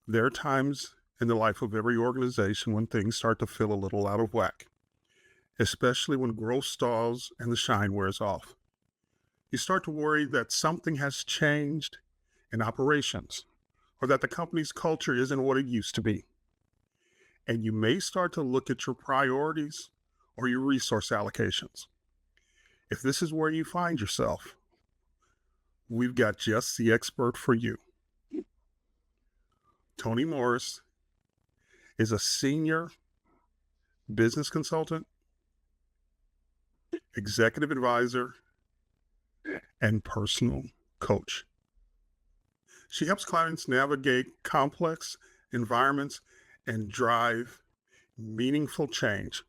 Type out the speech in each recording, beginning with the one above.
There are times in the life of every organization when things start to feel a little out of whack, especially when growth stalls and the shine wears off. You start to worry that something has changed in operations or that the company's culture isn't what it used to be. And you may start to look at your priorities or your resource allocations. If this is where you find yourself, we've got just the expert for you. Toni Morris is a senior business consultant, executive advisor, and personal coach. She helps clients navigate complex environments and drive meaningful change.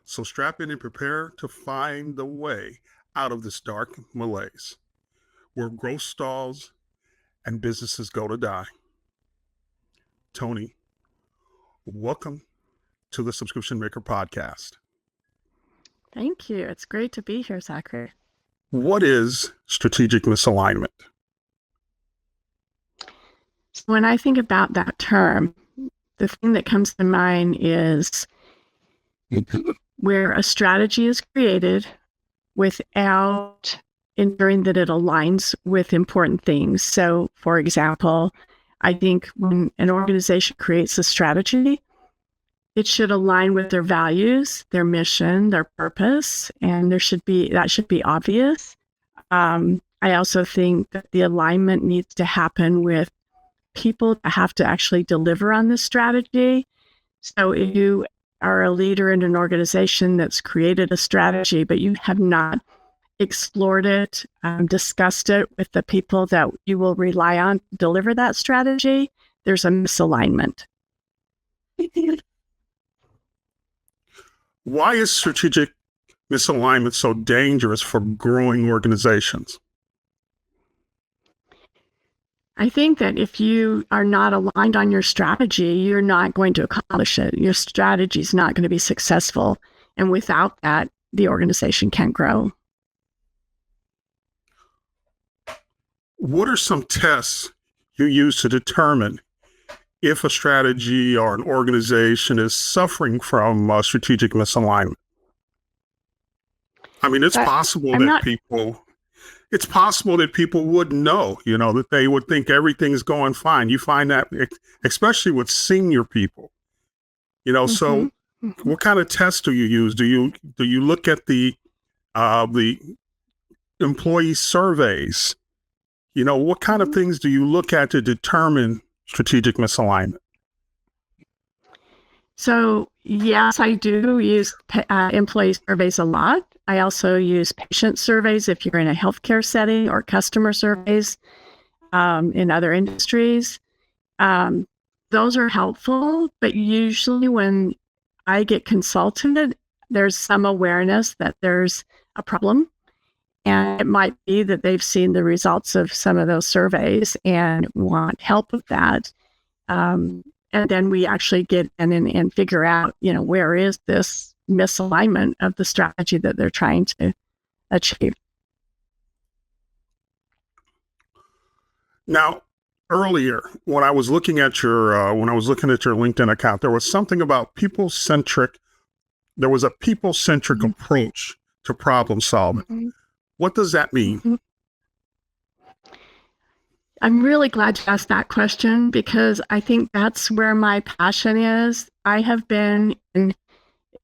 So strap in and prepare to find the way out of this dark malaise where growth stalls and businesses go to die. Toni, welcome to the Subscription Maker podcast. Thank you. It's great to be here, Zachary. What is strategic misalignment? When I think about that term, the thing that comes to mind is where a strategy is created without ensuring that it aligns with important things. So, for example, I think when an organization creates a strategy, it should align with their values, their mission, their purpose, and that should be obvious. I also think that the alignment needs to happen with people that have to actually deliver on this strategy. So if you are a leader in an organization that's created a strategy, but you have not explored it, discussed it with the people that you will rely on to deliver that strategy, there's a misalignment. Why is strategic misalignment so dangerous for growing organizations? I think that if you are not aligned on your strategy, you're not going to accomplish it. Your strategy is not going to be successful. And without that, the organization can't grow. What are some tests you use to determine if a strategy or an organization is suffering from strategic misalignment? I mean, it's possible that people wouldn't know, that they would think everything's going fine. You find that, especially with senior people, so what kind of tests do you use? Do you look at the employee surveys? What kind of things do you look at to determine strategic misalignment? So, yes, I do use employee surveys a lot. I also use patient surveys if you're in a healthcare setting, or customer surveys in other industries. Those are helpful, but usually when I get consulted, there's some awareness that there's a problem. And it might be that they've seen the results of some of those surveys and want help with that. And then we actually get in and figure out, where is this misalignment of the strategy that they're trying to achieve. Now, earlier, when I was looking at your LinkedIn account, there was something about people-centric. There was a people-centric approach to problem solving. Mm-hmm. What does that mean? Mm-hmm. I'm really glad you asked that question, because I think that's where my passion is. I have been in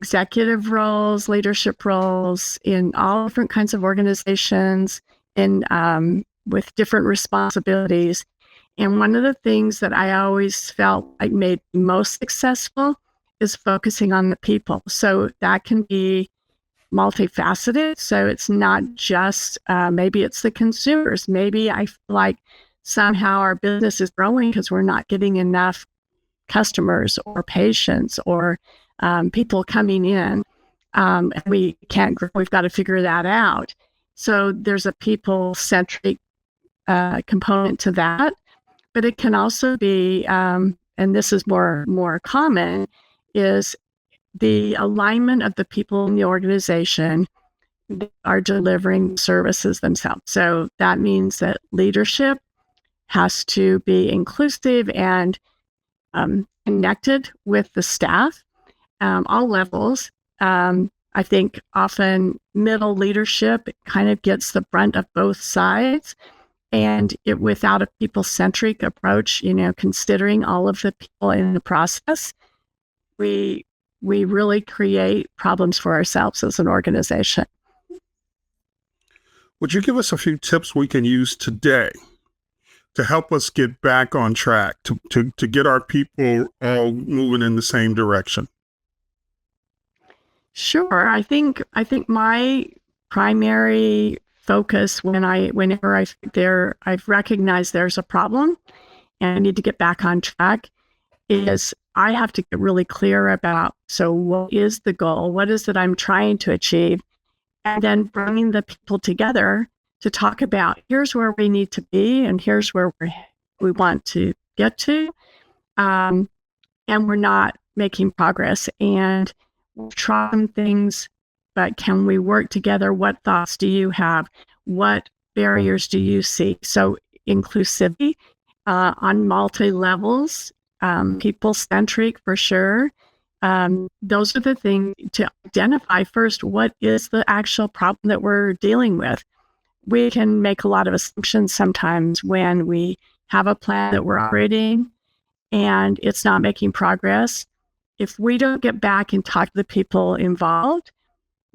executive roles, leadership roles in all different kinds of organizations and with different responsibilities. And one of the things that I always felt like made me most successful is focusing on the people. So that can be multifaceted. So it's not just, maybe it's the consumers. Maybe I feel like somehow our business is growing because we're not getting enough customers or patients or people coming in. And we can't grow. We've got to figure that out. So there's a people-centric component to that. But it can also be, and this is more common, is the alignment of the people in the organization that are delivering services themselves. So that means that leadership has to be inclusive and connected with the staff, all levels. I think often middle leadership kind of gets the brunt of both sides, and without a people-centric approach, considering all of the people in the process, we really create problems for ourselves as an organization. Would you give us a few tips we can use today to help us get back on track, to get our people all moving in the same direction? Sure. I think my primary focus whenever I've recognized there's a problem and I need to get back on track is I have to get really clear about, so what is the goal? What is it I'm trying to achieve? And then bringing the people together to talk about, here's where we need to be and here's where we want to get to. And we're not making progress. And we'll try some things, but can we work together? What thoughts do you have? What barriers do you see? So inclusivity on multi-levels, people-centric for sure. Those are the things to identify first. What is the actual problem that we're dealing with? We can make a lot of assumptions sometimes when we have a plan that we're operating and it's not making progress. If we don't get back and talk to the people involved,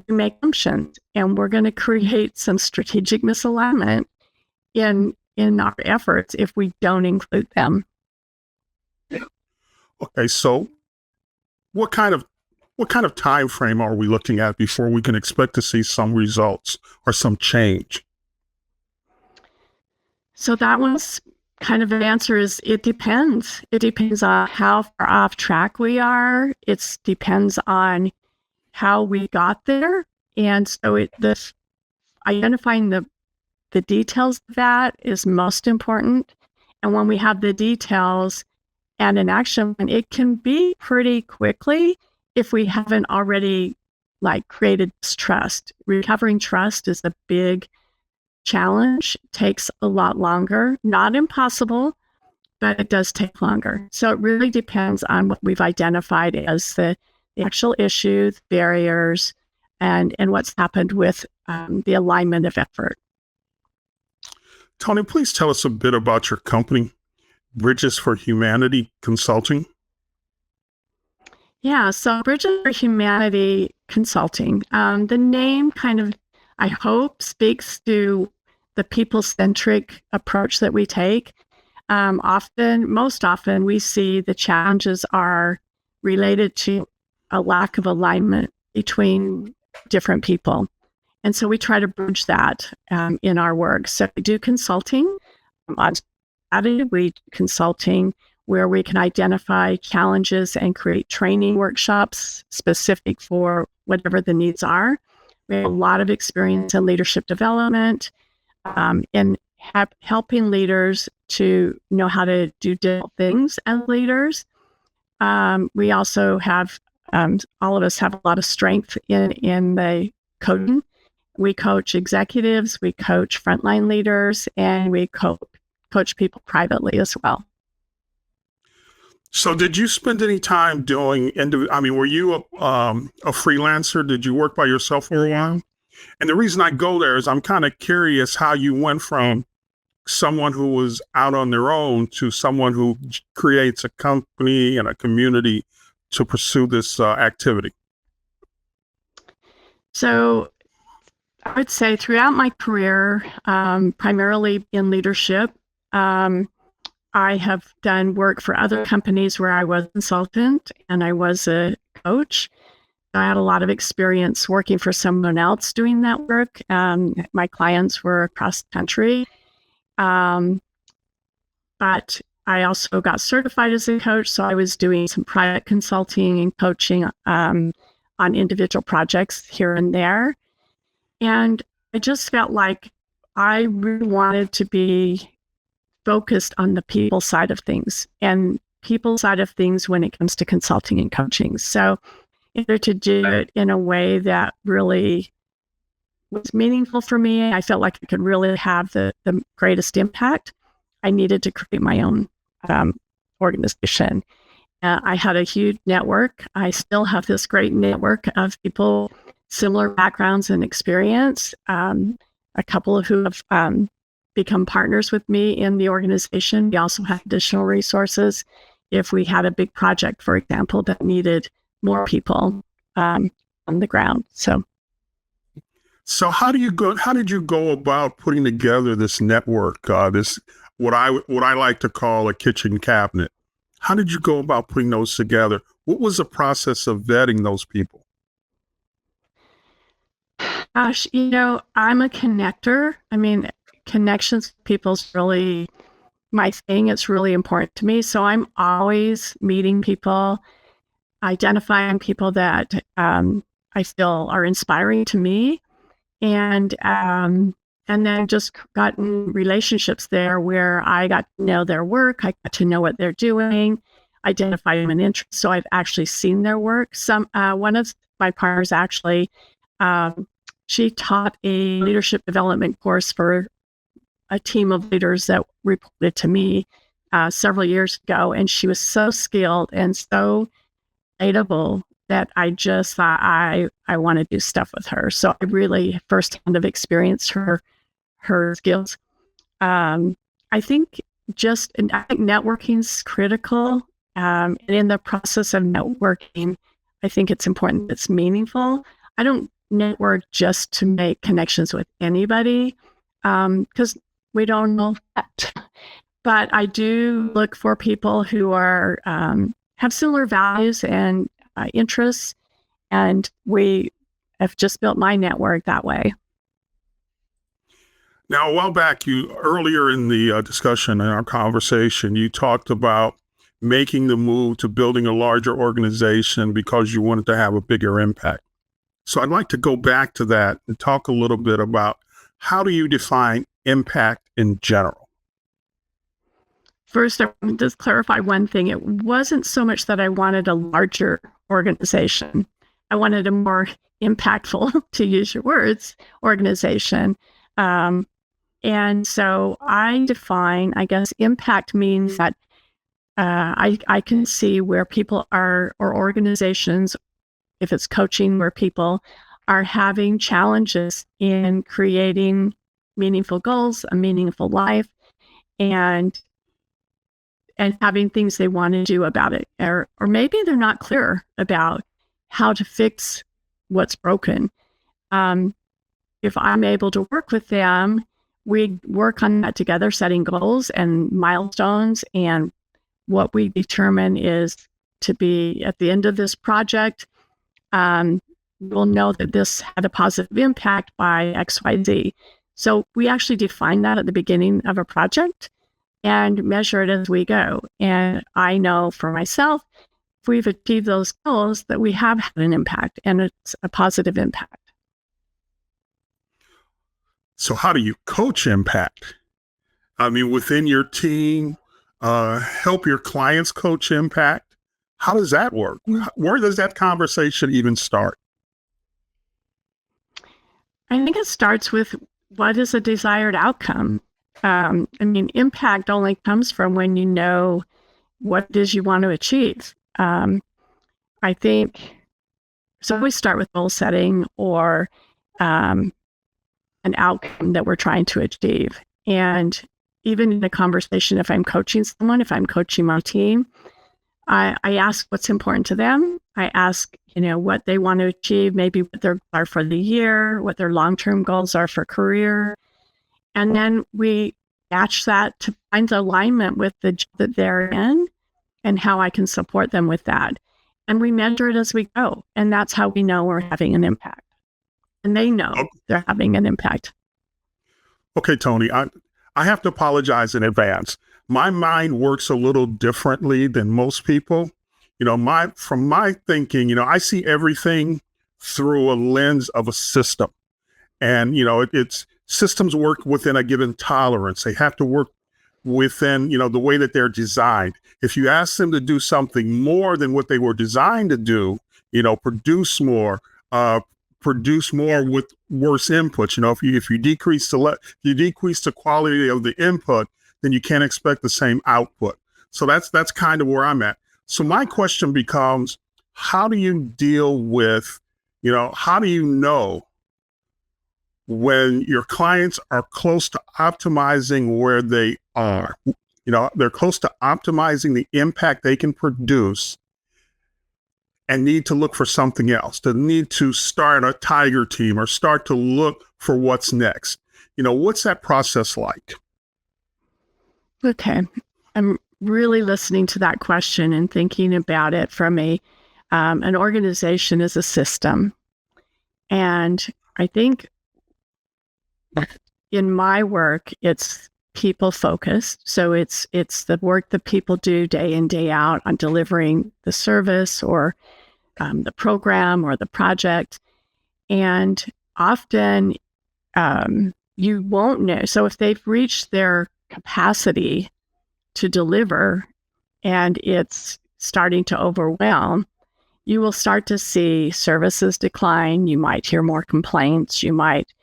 we make assumptions and we're going to create some strategic misalignment in our efforts if we don't include them. Okay, so what kind of time frame are we looking at before we can expect to see some results or some change? So that one's kind of an answer is it depends. It depends on how far off track we are. It depends on how we got there. And so identifying the details of that is most important. And when we have the details and an action plan, it can be pretty quickly if we haven't already created this trust. Recovering trust is a big challenge, takes a lot longer, not impossible, but it does take longer. So it really depends on what we've identified as the actual issues, barriers, and what's happened with the alignment of effort. Toni, please tell us a bit about your company, Bridges for Humanity Consulting. Yeah, so Bridges for Humanity Consulting. The name kind of, I hope, speaks to the people-centric approach that we take. Most often, we see the challenges are related to a lack of alignment between different people. And so we try to bridge that in our work. So we do consulting on strategy, we do consulting where we can identify challenges and create training workshops specific for whatever the needs are. We have a lot of experience in leadership development, in helping leaders to know how to do different things as leaders. We also have, all of us have a lot of strength in the coaching. We coach executives, we coach frontline leaders, and we coach people privately as well. So did you spend any time were you a freelancer? Did you work by yourself for a while? And the reason I go there is I'm kind of curious how you went from someone who was out on their own to someone who creates a company and a community to pursue this activity. So I would say throughout my career, primarily in leadership, I have done work for other companies where I was a consultant and I was a coach. I had a lot of experience working for someone else doing that work. My clients were across the country. But I also got certified as a coach, so I was doing some private consulting and coaching on individual projects here and there. And I just felt like I really wanted to be focused on the people side of things and people side of things when it comes to consulting and coaching. So either to do it in a way that really was meaningful for me, I felt like I could really have the greatest impact, I needed to create my own organization. I had a huge network. I still have this great network of people, similar backgrounds and experience. A couple of who have become partners with me in the organization. We also have additional resources if we had a big project, for example, that needed more people on the ground. So how did you go about putting together this network? This what I like to call a kitchen cabinet. How did you go about putting those together? What was the process of vetting those people? Gosh, I'm a connector. I mean, connections with people's really my thing. It's really important to me. So I'm always meeting people, identifying people that I feel are inspiring to me, and then just gotten relationships there where I got to know their work, I got to know what they're doing, identify them an interest. So I've actually seen their work. One of my partners actually, she taught a leadership development course for a team of leaders that reported to me several years ago, and she was so skilled and so relatable that I just thought I want to do stuff with her. So I really firsthand have experienced her skills. I think I think networking's critical. And in the process of networking, I think it's important that it's meaningful. I don't network just to make connections with anybody, because we don't know that. But I do look for people who are have similar values and interests, and we have just built my network that way. Now, a while back, earlier in the discussion in our conversation, you talked about making the move to building a larger organization because you wanted to have a bigger impact. So I'd like to go back to that and talk a little bit about how do you define impact in general? First, I want to just clarify one thing. It wasn't so much that I wanted a larger organization. I wanted a more impactful, to use your words, organization. And so I define, I guess, impact means that I can see where people are, or organizations, if it's coaching, where people are having challenges in creating meaningful goals, a meaningful life, and having things they want to do about it. Or maybe they're not clear about how to fix what's broken. If I'm able to work with them, we work on that together, setting goals and milestones. And what we determine is to be at the end of this project, we'll know that this had a positive impact by XYZ. So we actually define that at the beginning of a project and measure it as we go. And I know for myself, if we've achieved those goals, that we have had an impact, and it's a positive impact. So how do you coach impact? I mean, within your team, help your clients coach impact. How does that work? Where does that conversation even start? I think it starts with what is a desired outcome. I mean, impact only comes from when you know what it is you want to achieve. I think so. We start with goal setting or an outcome that we're trying to achieve. And even in a conversation, if I'm coaching someone, if I'm coaching my team, I ask what's important to them. I ask, what they want to achieve, maybe what their goals are for the year, what their long-term goals are for career. And then we match that to find the alignment with the job that they're in and how I can support them with that. And we measure it as we go. And that's how we know we're having an impact. And they know they're having an impact. Okay, Toni, I have to apologize in advance. My mind works a little differently than most people. From my thinking, I see everything through a lens of a system. And, it's systems work within a given tolerance. They have to work within, the way that they're designed. If you ask them to do something more than what they were designed to do, produce more with worse inputs. If you decrease the quality of the input, then you can't expect the same output. So that's kind of where I'm at. So my question becomes, how do you deal with, how do you know when your clients are close to optimizing where they are? They're close to optimizing the impact they can produce and need to look for something else, to need to start a tiger team or start to look for what's next. What's that process like? Okay. I'm really listening to that question and thinking about it from an organization as a system. And I think in my work, it's people focused. So it's the work that people do day in, day out on delivering the service or the program or the project. And often you won't know. So if they've reached their capacity to deliver and it's starting to overwhelm, you will start to see services decline. You might hear more complaints. You might,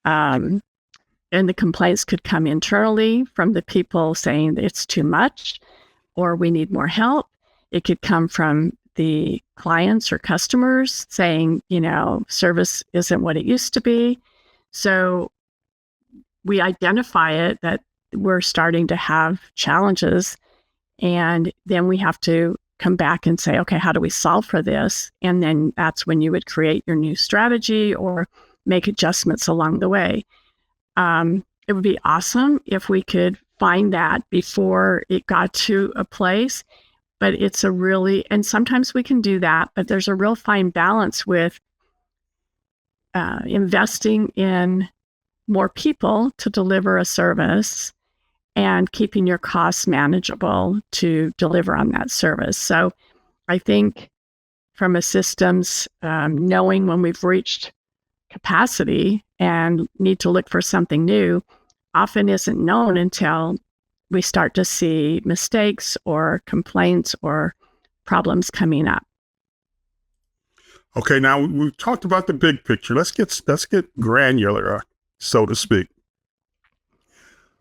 and the complaints could come internally from the people saying it's too much or we need more help. It could come from the clients or customers saying, service isn't what it used to be. So we identify it that we're starting to have challenges. And then we have to come back and say, okay, how do we solve for this? And then that's when you would create your new strategy or make adjustments along the way. It would be awesome if we could find that before it got to a place, but and sometimes we can do that, but there's a real fine balance with investing in more people to deliver a service and keeping your costs manageable to deliver on that service. So I think from a systems, knowing when we've reached capacity and need to look for something new often isn't known until we start to see mistakes or complaints or problems coming up. Okay, now we've talked about the big picture. Let's get granular, so to speak.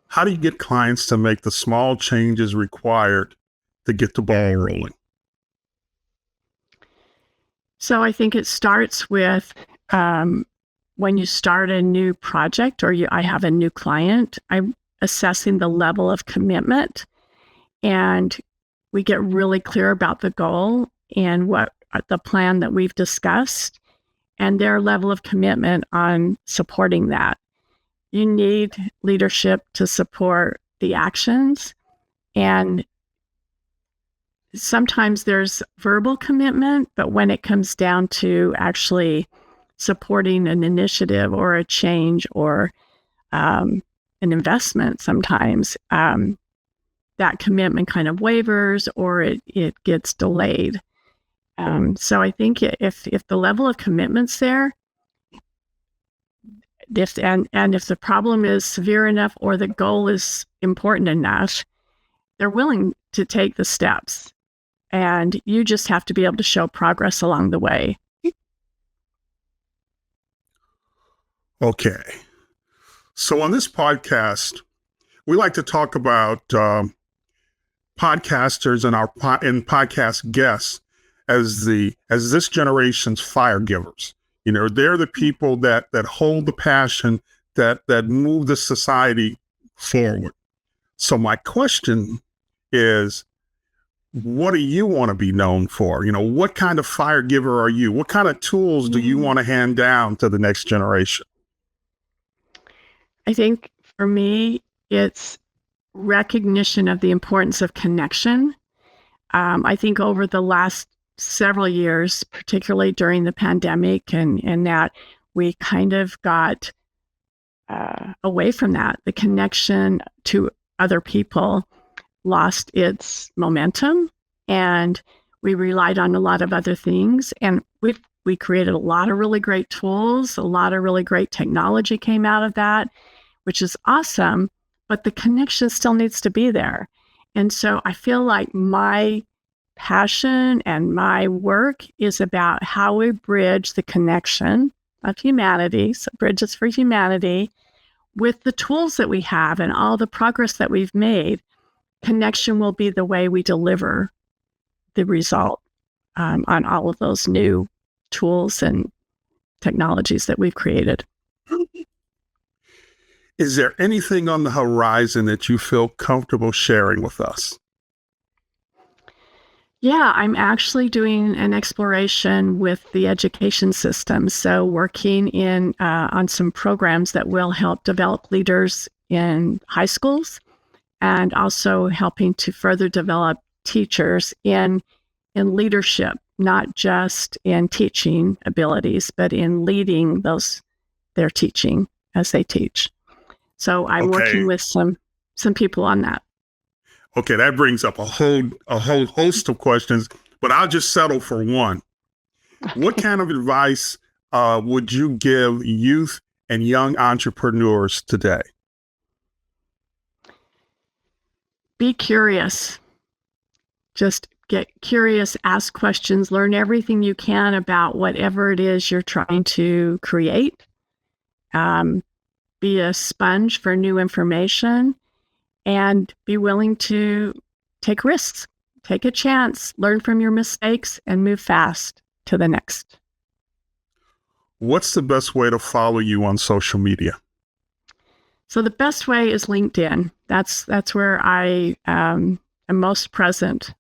How do you get clients to make the small changes required to get the ball rolling? So I think it starts with when you start a new project or I have a new client, I'm assessing the level of commitment, and we get really clear about the goal and what the plan that we've discussed and their level of commitment on supporting that. You need leadership to support the actions, and sometimes there's verbal commitment, but when it comes down to actually supporting an initiative or a change or an investment, sometimes that commitment kind of wavers or it gets delayed. So I think if the level of commitment's there, if the problem is severe enough or the goal is important enough, they're willing to take the steps. And you just have to be able to show progress along the way. Okay. So on this podcast, we like to talk about podcasters and podcast guests as this generation's fire givers. They're the people that hold the passion that move the society forward. So my question is, what do you want to be known for? What kind of fire giver are you? What kind of tools do you want to hand down to the next generation? I think for me, it's recognition of the importance of connection. I think over the last several years, particularly during the pandemic and that we kind of got away from that. The connection to other people lost its momentum, and we relied on a lot of other things. And we created a lot of really great tools, a lot of really great technology came out of that, which is awesome, but the connection still needs to be there. And so I feel like my passion and my work is about how we bridge the connection of humanity, so bridges for humanity, with the tools that we have and all the progress that we've made, connection will be the way we deliver the result on all of those new tools and technologies that we've created. Is there anything on the horizon that you feel comfortable sharing with us? Yeah, I'm actually doing an exploration with the education system. So working on some programs that will help develop leaders in high schools, and also helping to further develop teachers in leadership, not just in teaching abilities, but in leading their teaching as they teach. So I'm working with some people on that. Okay, that brings up a whole host of questions, but I'll just settle for one. What kind of advice would you give youth and young entrepreneurs today? Be curious. Just get curious, ask questions, learn everything you can about whatever it is you're trying to create. Be a sponge for new information, and be willing to take risks, take a chance, learn from your mistakes, and move fast to the next. What's the best way to follow you on social media? So the best way is LinkedIn. That's where I am most present,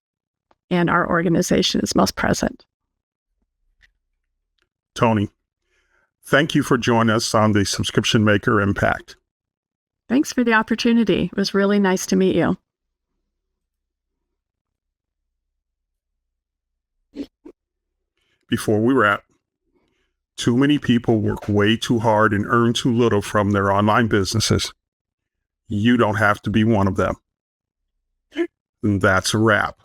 and our organization is most present. Toni, thank you for joining us on the Subscription Maker Impact. Thanks for the opportunity. It was really nice to meet you. Before we wrap, too many people work way too hard and earn too little from their online businesses. You don't have to be one of them. And that's a wrap.